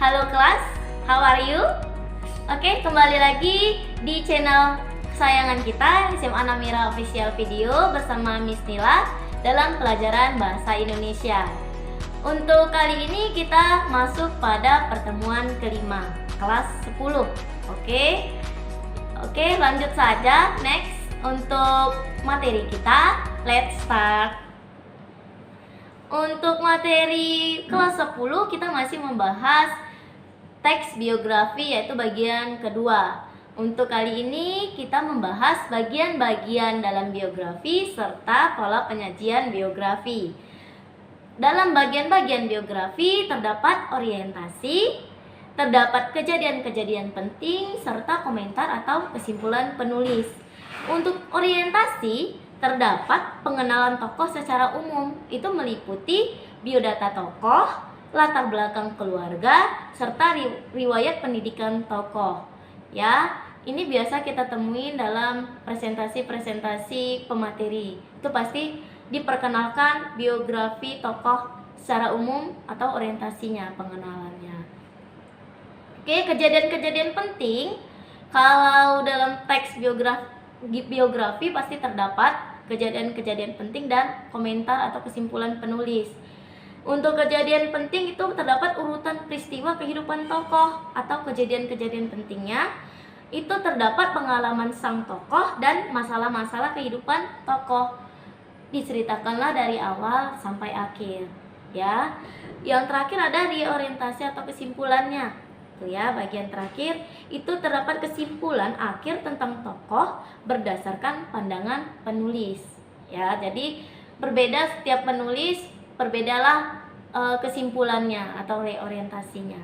Halo kelas, how are you? Oke, kembali lagi di channel kesayangan kita SMA Namira Official Video bersama Miss Nila dalam pelajaran Bahasa Indonesia. Untuk kali ini kita masuk pada pertemuan kelima, kelas 10. Oke, lanjut saja. Next, untuk materi kita, let's start. Untuk materi kelas 10 kita masih membahas teks biografi, yaitu bagian kedua. Untuk kali ini kita membahas bagian-bagian dalam biografi serta pola penyajian biografi. Dalam bagian-bagian biografi terdapat orientasi, terdapat kejadian-kejadian penting serta komentar atau kesimpulan penulis. Untuk orientasi terdapat pengenalan tokoh secara umum, itu meliputi biodata tokoh, latar belakang keluarga, serta riwayat pendidikan tokoh. Ya, ini biasa kita temuin dalam presentasi-presentasi pemateri. Itu pasti diperkenalkan biografi tokoh secara umum atau orientasinya, pengenalannya. Oke, kejadian-kejadian penting kalau dalam teks biografi pasti terdapat kejadian-kejadian penting dan komentar atau kesimpulan penulis. Untuk kejadian penting itu terdapat urutan peristiwa kehidupan tokoh atau kejadian-kejadian pentingnya. Itu terdapat pengalaman sang tokoh dan masalah-masalah kehidupan tokoh. Diceritakanlah dari awal sampai akhir, ya. Yang terakhir ada reorientasi atau kesimpulannya. Tuh ya, bagian terakhir itu terdapat kesimpulan akhir tentang tokoh berdasarkan pandangan penulis. Ya, jadi berbeda setiap penulis, berbedalah kesimpulannya atau reorientasinya.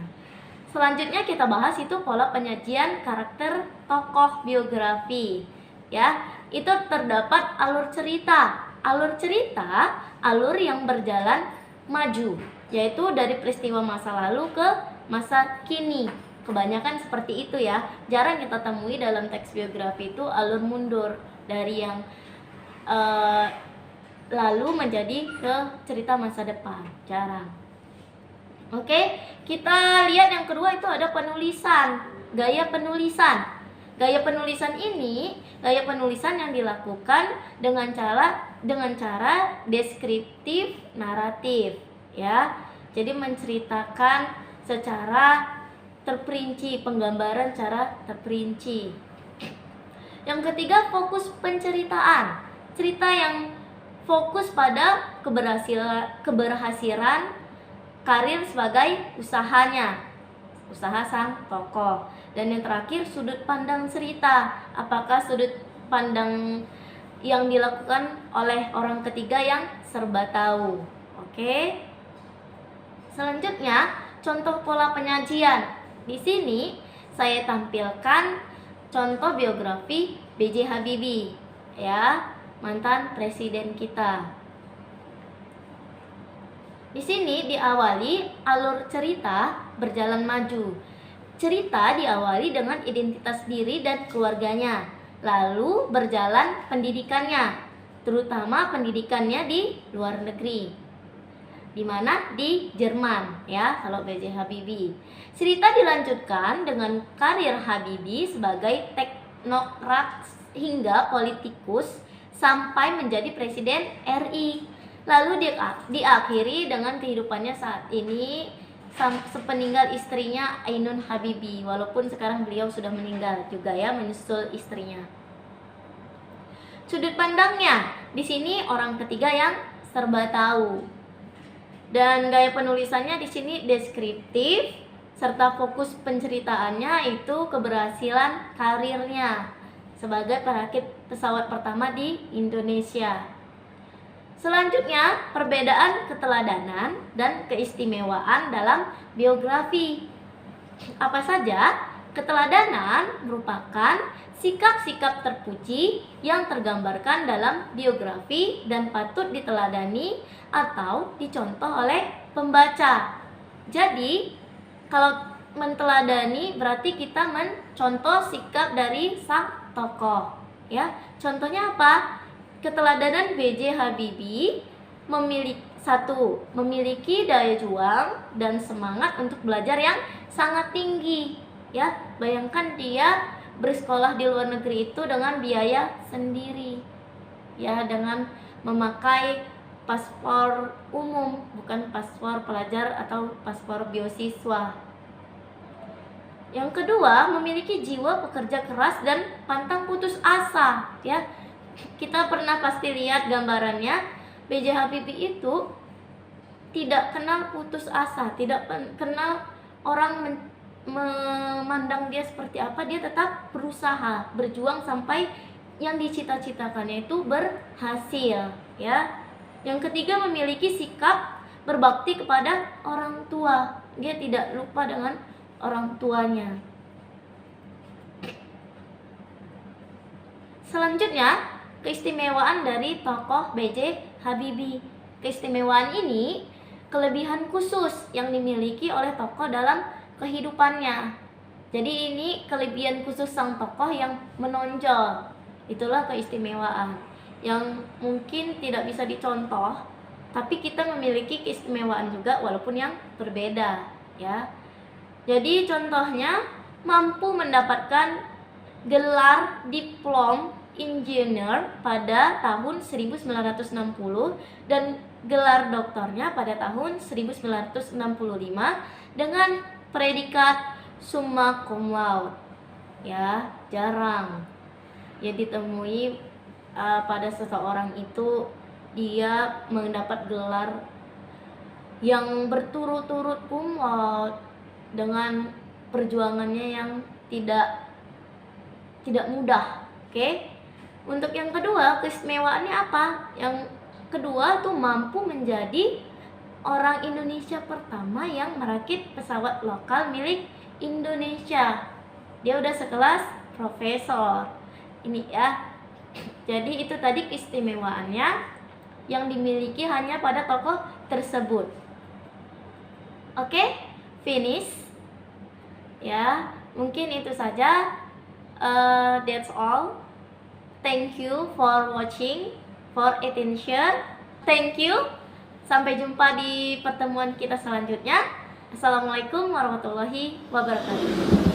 Selanjutnya kita bahas itu pola penyajian karakter tokoh biografi. Ya, itu terdapat alur cerita. Alur cerita, alur yang berjalan maju, yaitu dari peristiwa masa lalu ke masa kini. Kebanyakan seperti itu ya. Jarang kita temui dalam teks biografi itu alur mundur dari yang lalu menjadi ke cerita masa depan. Jarang. Oke, kita lihat yang kedua itu ada penulisan, gaya penulisan. Gaya penulisan ini, gaya penulisan yang dilakukan dengan cara deskriptif naratif, ya. Jadi menceritakan secara terperinci, penggambaran secara terperinci. Yang ketiga, fokus penceritaan. Cerita yang fokus pada keberhasilan karir sebagai usahanya, usaha sang tokoh. Dan yang terakhir, sudut pandang cerita. Apakah sudut pandang yang dilakukan oleh orang ketiga yang serba tahu. Oke. Selanjutnya, contoh pola penyajian. Di sini saya tampilkan contoh biografi B.J. Habibie, ya, mantan presiden kita. Di sini diawali alur cerita berjalan maju. Cerita diawali dengan identitas diri dan keluarganya, lalu berjalan pendidikannya, terutama pendidikannya di luar negeri. Di mana? Di Jerman, ya, kalau B.J. Habibie. Cerita dilanjutkan dengan karir Habibie sebagai teknokrat hingga politikus sampai menjadi presiden RI. Lalu diakhiri dengan kehidupannya saat ini sepeninggal istrinya Ainun Habibie, walaupun sekarang beliau sudah meninggal juga ya, menyusul istrinya. Sudut pandangnya, di sini orang ketiga yang serba tahu. Dan gaya penulisannya di sini deskriptif serta fokus penceritaannya itu keberhasilan karirnya sebagai perakit pesawat pertama di Indonesia. Selanjutnya, perbedaan keteladanan dan keistimewaan dalam biografi. Apa saja? Keteladanan merupakan sikap-sikap terpuji yang tergambarkan dalam biografi dan patut diteladani atau dicontoh oleh pembaca. Jadi, kalau menteladani berarti kita mencontoh sikap dari sang tokoh, ya. Contohnya apa? Keteladanan B.J. Habibie Satu, memiliki daya juang dan semangat untuk belajar yang sangat tinggi. Ya, bayangkan dia bersekolah di luar negeri itu dengan biaya sendiri. Ya, dengan memakai paspor umum, bukan paspor pelajar atau paspor beasiswa. Yang kedua, memiliki jiwa pekerja keras dan pantang putus asa. Ya, kita pernah pasti lihat gambarannya. B.J. Habibie itu tidak kenal putus asa, tidak kenal orang memandang dia seperti apa. Dia tetap berusaha, berjuang sampai yang dicita-citakannya itu berhasil. Ya. Yang ketiga, memiliki sikap berbakti kepada orang tua. Dia tidak lupa dengan orang tuanya. Selanjutnya, keistimewaan dari tokoh B.J. Habibie. Keistimewaan ini kelebihan khusus yang dimiliki oleh tokoh dalam kehidupannya. Jadi ini kelebihan khusus sang tokoh yang menonjol. Itulah keistimewaan yang mungkin tidak bisa dicontoh, tapi kita memiliki keistimewaan juga walaupun yang berbeda, ya. Jadi contohnya mampu mendapatkan gelar diplom Engineer pada tahun 1960 dan gelar doktornya pada tahun 1965 dengan predikat summa cum laude. Ya, jarang ya ditemui pada seseorang itu dia mendapat gelar yang berturut-turut cum laude dengan perjuangannya yang tidak mudah. Oke? Untuk yang kedua, keistimewaannya apa? Yang kedua tuh mampu menjadi orang Indonesia pertama yang merakit pesawat lokal milik Indonesia. Dia udah sekelas profesor. Ini ya. Jadi itu tadi keistimewaannya yang dimiliki hanya pada tokoh tersebut. Oke? Finish. Ya, mungkin itu saja. That's all. Thank you for watching, for attention. Thank you. Sampai jumpa di pertemuan kita selanjutnya. Assalamualaikum warahmatullahi wabarakatuh.